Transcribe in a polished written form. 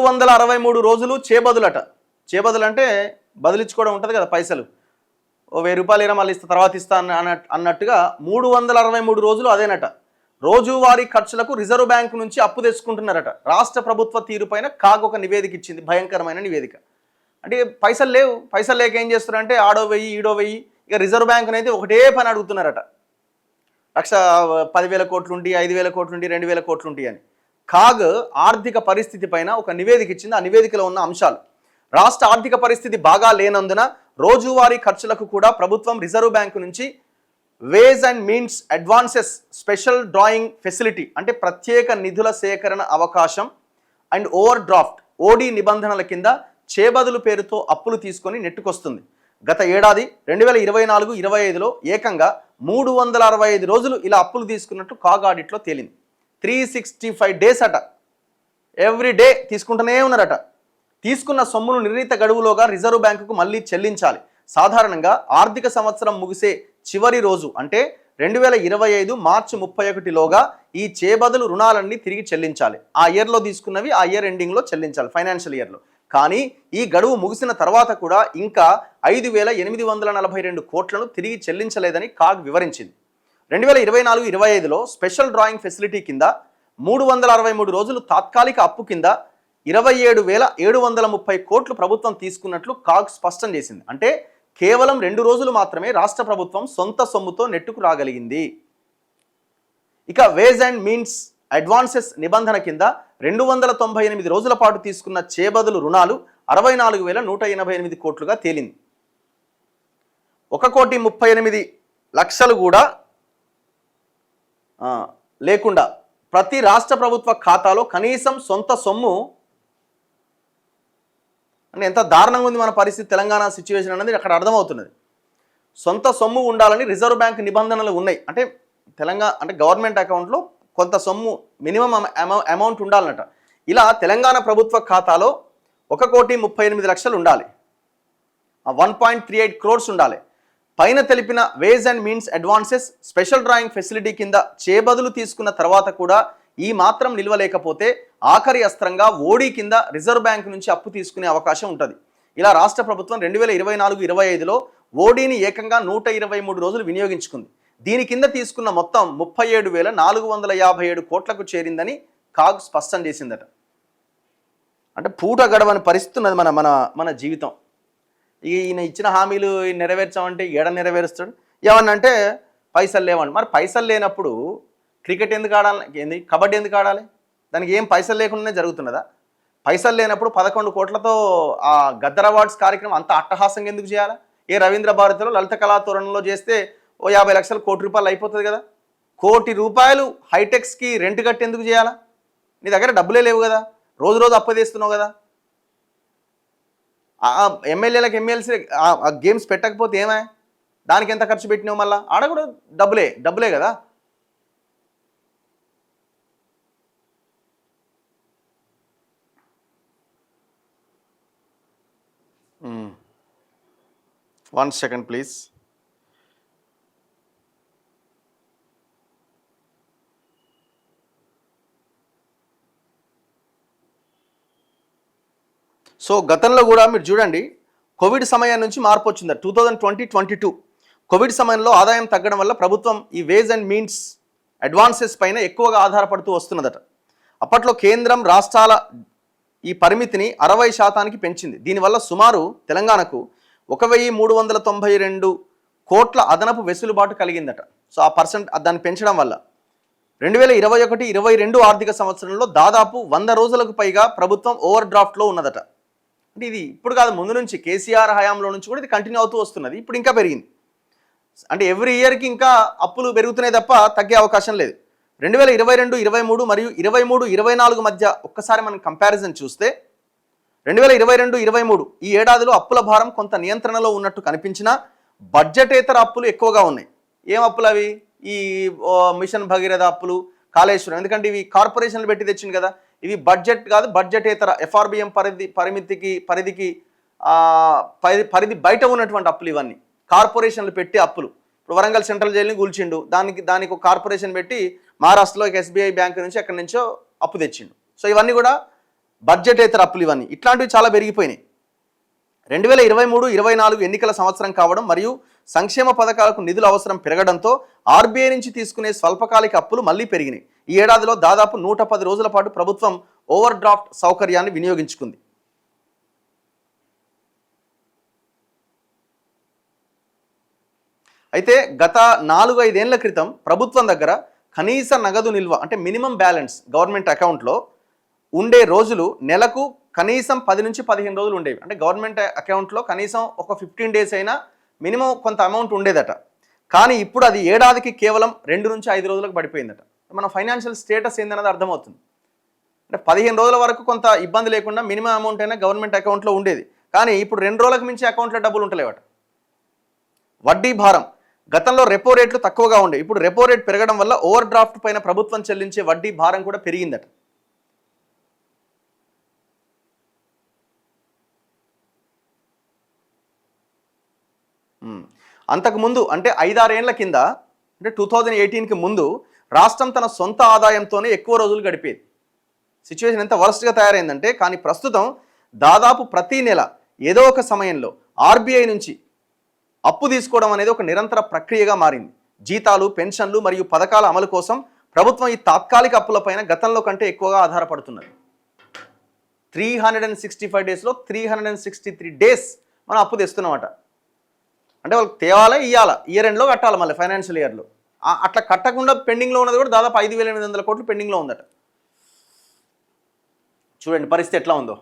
363 రోజులు చేబదులట. చేబదులు అంటే బదిలించుకోవడం ఉంటుంది కదా, పైసలు ఓ 1000 రూపాయలు ఏరా మళ్ళీ ఇస్తా తర్వాత ఇస్తా అన్నట్టుగా 363 రోజులు అదేనట. రోజువారీ ఖర్చులకు రిజర్వ్ బ్యాంక్ నుంచి అప్పు తెచ్చుకుంటున్నారట. రాష్ట్ర ప్రభుత్వ తీరుపైన కాగ్ ఒక నివేదిక ఇచ్చింది, భయంకరమైన నివేదిక. అంటే పైసలు లేవు, పైసలు లేక ఏం చేస్తున్నారంటే ఆడో వెయ్యి ఈడో వెయ్యి. ఇక రిజర్వ్ బ్యాంక్ అయితే ఒకటే పని అడుగుతున్నారట, 10,000 కోట్లుంటి, 5,000 కోట్లుంటి, 2,000 కోట్లుంటి అని. కాగ్ ఆర్థిక పరిస్థితి పైన ఒక నివేదిక ఇచ్చింది. ఆ నివేదికలో ఉన్న అంశాలు: రాష్ట్ర ఆర్థిక పరిస్థితి బాగా లేనందున రోజువారీ ఖర్చులకు కూడా ప్రభుత్వం రిజర్వ్ బ్యాంకు నుంచి ways and means advances special drawing facility అంటే ప్రత్యేక నిధుల సేకరణ అవకాశం అండ్ ఓవర్ డ్రాఫ్ట్ ఓడి నిబంధనల కింద చేబదులు పేరుతో అప్పులు తీసుకొని నెట్టుకొస్తుంది. గత ఏడాది 2024-25లో ఏకంగా 365 రోజులు ఇలా అప్పులు తీసుకున్నట్టు కాగ్ ఆడిట్లో తేలింది. 365 డేస్ అట, ఎవ్రీ డే తీసుకుంటూనే ఉన్నారట. తీసుకున్న సొమ్మును నిర్ణీత గడువులోగా రిజర్వ్ బ్యాంకుకు మళ్ళీ చెల్లించాలి. సాధారణంగా ఆర్థిక సంవత్సరం ముగిసే చివరి రోజు అంటే 2025 మార్చి 31లోగా ఈ చేబదులు రుణాలన్నీ తిరిగి చెల్లించాలి. ఆ ఇయర్లో తీసుకున్నవి ఆ ఇయర్ ఎండింగ్లో చెల్లించాలి, ఫైనాన్షియల్ ఇయర్లో. కానీ ఈ గడువు ముగిసిన తర్వాత కూడా ఇంకా 5,842 కోట్లను తిరిగి చెల్లించలేదని కాగ్ వివరించింది. 2024-25లో స్పెషల్ డ్రాయింగ్ ఫెసిలిటీ కింద 363 రోజులు తాత్కాలిక అప్పు కింద 27,730 కోట్లు ప్రభుత్వం తీసుకున్నట్లు కాగ్ స్పష్టం చేసింది. అంటే కేవలం 2 రోజులు మాత్రమే రాష్ట్ర ప్రభుత్వం సొంత సొమ్ముతో నెట్టుకు రాగలిగింది. ఇక వేజ్ అండ్ మీన్స్ అడ్వాన్సెస్ నిబంధన కింద 298 రోజుల పాటు తీసుకున్న చేబదులు రుణాలు 64,188 కోట్లుగా తేలింది. 1,38,00,000 కూడా లేకుండా ప్రతి రాష్ట్ర ప్రభుత్వ ఖాతాలో కనీసం సొంత సొమ్ము అంటే ఎంత దారుణంగా ఉంది మన పరిస్థితి, తెలంగాణ సిచ్యువేషన్ అనేది అక్కడ అర్థమవుతున్నది. సొంత సొమ్ము ఉండాలని రిజర్వ్ బ్యాంక్ నిబంధనలు ఉన్నాయి. అంటే గవర్నమెంట్ అకౌంట్లో కొంత సొమ్ము మినిమం అమౌంట్ ఉండాలన్నట. ఇలా తెలంగాణ ప్రభుత్వ ఖాతాలో 1,38,00,000 ఉండాలి, 1.38 crores ఉండాలి. పైన తెలిపిన ways and means advances special drawing facility కింద చేబదులు తీసుకున్న తర్వాత కూడా ఈ మాత్రం నిల్వలేకపోతే ఆఖరి అస్త్రంగా ఓడి కింద రిజర్వ్ బ్యాంక్ నుంచి అప్పు తీసుకునే అవకాశం ఉంటుంది. ఇలా రాష్ట్ర ప్రభుత్వం 2024-25లో ఓడిని ఏకంగా 123 రోజులు వినియోగించుకుంది. దీని కింద తీసుకున్న మొత్తం 37,457 కోట్లకు చేరిందని కాగ్ స్పష్టం చేసిందట. అంటే పూట గడవని పరిస్థితి ఉన్నది మన మన మన జీవితం. ఈయన ఇచ్చిన హామీలు నెరవేర్చామంటే ఏడ నెరవేరుస్తాడు? ఏమన్నంటే పైసలు లేవండి. మరి పైసలు లేనప్పుడు క్రికెట్ ఎందుకు ఆడాలి, కబడ్డీ ఎందుకు ఆడాలి? దానికి ఏం పైసలు లేకుండానే జరుగుతున్నదా? పైసలు లేనప్పుడు 11 కోట్లతో ఆ గద్దర్ అవార్డ్స్ కార్యక్రమం అంత అట్టహాసంగా ఎందుకు చేయాలా? ఏ రవీంద్ర భారతిలో లలిత కళాతోరణంలో చేస్తే ఓ 50 లక్షలు ₹1 కోటి అయిపోతుంది కదా. ₹1 కోటి హైటెక్స్కి రెంట్ కట్టి ఎందుకు చేయాలా? నీ దగ్గర డబ్బులే లేవు కదా, రోజు రోజు అప్పు తీస్తున్నావు కదా. ఎమ్మెల్యేలకు ఎమ్మెల్సీ గేమ్స్ పెట్టకపోతే ఏమే, దానికి ఎంత ఖర్చు పెట్టినావు? మళ్ళీ ఆడ కూడా డబ్బులే కదా. One second please. సో గతంలో కూడా మీరు చూడండి, కోవిడ్ సమయం నుంచి మార్పు వచ్చింది. 2020-22 కోవిడ్ సమయంలో ఆదాయం తగ్గడం వల్ల ప్రభుత్వం ఈ వేజ్ అండ్ మీన్స్ అడ్వాన్సెస్ పైన ఎక్కువగా ఆధారపడుతూ వస్తున్నదట. అప్పట్లో కేంద్రం రాష్ట్రాల ఈ పరిమితిని 60% పెంచింది. దీనివల్ల సుమారు తెలంగాణకు 1,392 కోట్ల అదనపు వెసులుబాటు కలిగిందట. సో ఆ దాన్ని పెంచడం వల్ల 2021-22 ఆర్థిక సంవత్సరంలో దాదాపు 100 రోజులకు పైగా ప్రభుత్వం ఓవర్ డ్రాఫ్ట్లో ఉన్నదట. అంటే ఇది ఇప్పుడు కాదు, ముందు నుంచి కేసీఆర్ హయాంలో నుంచి కూడా ఇది కంటిన్యూ అవుతూ వస్తున్నది. ఇప్పుడు ఇంకా పెరిగింది. అంటే ఎవ్రీ ఇయర్కి ఇంకా అప్పులు పెరుగుతున్నాయి తప్ప తగ్గే అవకాశం లేదు. 2022-23 మరియు 23-24 మధ్య ఒక్కసారి మనం కంపారిజన్ చూస్తే 2022-23 ఈ ఏడాదిలో అప్పుల భారం కొంత నియంత్రణలో ఉన్నట్టు కనిపించినా బడ్జెటేతర అప్పులు ఎక్కువగా ఉన్నాయి. ఏం అప్పులు అవి? ఈ మిషన్ భగీరథ అప్పులు, కాళేశ్వరం. ఎందుకంటే ఇవి కార్పొరేషన్లు పెట్టి తెచ్చింది కదా, ఇవి బడ్జెట్ కాదు, బడ్జెటేతర FRBM పరిధి బయట ఉన్నటువంటి అప్పులు. ఇవన్నీ కార్పొరేషన్లు పెట్టి అప్పులు. ఇప్పుడు వరంగల్ సెంట్రల్ జైలుని కూల్చిండు, దానికి ఒక కార్పొరేషన్ పెట్టి మహారాష్ట్రలో SBI బ్యాంక్ నుంచి ఎక్కడి నుంచో అప్పు తెచ్చిండు. సో ఇవన్నీ కూడా బడ్జెటేతర అప్పులు ఇవన్నీ ఇట్లాంటివి చాలా పెరిగిపోయినాయి. 2023-24 ఎన్నికల సంవత్సరం కావడం మరియు సంక్షేమ పథకాలకు నిధుల అవసరం పెరగడంతో ఆర్బీఐ నుంచి తీసుకునే స్వల్పకాలిక అప్పులు మళ్లీ పెరిగినాయి. ఈ ఏడాదిలో దాదాపు 110 రోజుల పాటు ప్రభుత్వం ఓవర్ డ్రాఫ్ట్ సౌకర్యాన్ని వినియోగించుకుంది. అయితే గత 4-5 ఏళ్ల క్రితం ప్రభుత్వం దగ్గర కనీస నగదు నిల్వ అంటే మినిమం బ్యాలెన్స్ గవర్నమెంట్ అకౌంట్లో ఉండే రోజులు నెలకు కనీసం 10 నుంచి 15 రోజులు ఉండేవి. అంటే గవర్నమెంట్ అకౌంట్లో కనీసం ఒక 15 డేస్ అయినా మినిమం కొంత అమౌంట్ ఉండేదట. కానీ ఇప్పుడు అది ఏడాదికి కేవలం 2 నుంచి 5 రోజులకు పడిపోయిందట. మన ఫైనాన్షియల్ స్టేటస్ ఏందన్నది అర్థమవుతుంది. అంటే 15 రోజుల వరకు కొంత ఇబ్బంది లేకుండా మినిమం అమౌంట్ అయినా గవర్నమెంట్ అకౌంట్లో ఉండేది. కానీ ఇప్పుడు 2 రోజులకు మించి అకౌంట్లో డబ్బులు ఉంటలేవట. వడ్డీ భారం గతంలో రెపో రేట్లు తక్కువగా ఉండే, ఇప్పుడు రెపో రేట్ పెరగడం వల్ల ఓవర్ డ్రాఫ్ట్ పైన ప్రభుత్వం చెల్లించే వడ్డీ భారం కూడా పెరిగిందట. అంతకుముందు అంటే 5-6 ఏళ్ల కింద అంటే 2018కి ముందు రాష్ట్రం తన సొంత ఆదాయంతోనే ఎక్కువ రోజులు గడిపేది. సిచ్యువేషన్ ఎంత వరస్ట్గా తయారైందంటే, కానీ ప్రస్తుతం దాదాపు ప్రతి నెల ఏదో ఒక సమయంలో ఆర్బీఐ నుంచి అప్పు తీసుకోవడం అనేది ఒక నిరంతర ప్రక్రియగా మారింది. జీతాలు, పెన్షన్లు మరియు పథకాల అమలు కోసం ప్రభుత్వం ఈ తాత్కాలిక అప్పులపైన గతంలో కంటే ఎక్కువగా ఆధారపడుతున్నది. 365 డేస్లో 363 డేస్ మనం అప్పు తెస్తున్నామట. అంటే వాళ్ళకి తేవాలా ఇవ్వాలా, ఇయర్ ఎండ్లో కట్టాలి, మళ్ళీ ఫైనాన్షియల్ ఇయర్లో. అట్లా కట్టకుండా పెండింగ్లో ఉన్నది కూడా దాదాపు 5,800 కోట్లు పెండింగ్లో ఉందట. చూడండి పరిస్థితి ఎట్లా ఉందో.